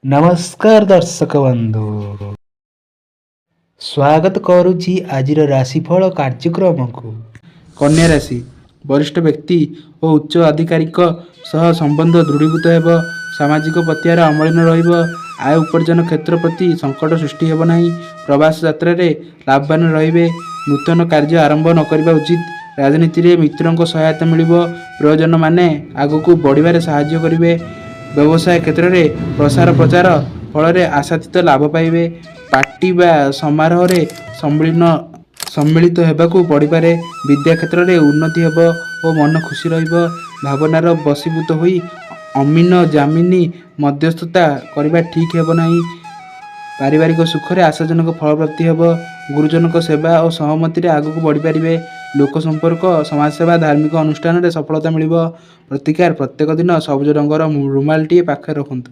नमस्कार दर्शक बंधु स्वागत करुछि आजिर राशिफल कार्यक्रम को। कन्या राशि वरिष्ठ व्यक्ति और उच्च अधिकारिक सह संबंध दृढ़ीभूत हेब। सामाजिक पतिआर अमलिन रहिब। आय उपार्जन क्षेत्र प्रति संकट सृष्टि हेब नाही। प्रवास यात्रा रे लाभवान रहिबे। नूतन कार्य आरंभ न करिबा उचित। राजनीति रे मित्रों सहायता मिलिबो। प्रयोजन माने आगकू बढ़िबारे सहाय्य करिवे। व्यवसाय क्षेत्र में प्रसार प्रचार फल आशातीत लाभ पाइबे। पार्टी बा समारोह रे सम्मिलित हेबाकू पड़िपारे। विद्या क्षेत्र में उन्नति हेब और मन खुशी रहिब। भावनार बशीभूत होई अमीन जामिनी मध्यस्थता करबा ठीक हेब नाही। पारिवारिक सुख रे आशाजनक फल प्राप्ति हेब। गुरुजन सेवा और सहमति रे आगकू बढ़ी पारिबे। लोक संपर्क समाजसेवा धार्मिक अनुष्ठान रे सफलता मिलिब। प्रतिकार प्रत्येक दिन सबुज रंगर रुमालटी पाखे रखुंतु।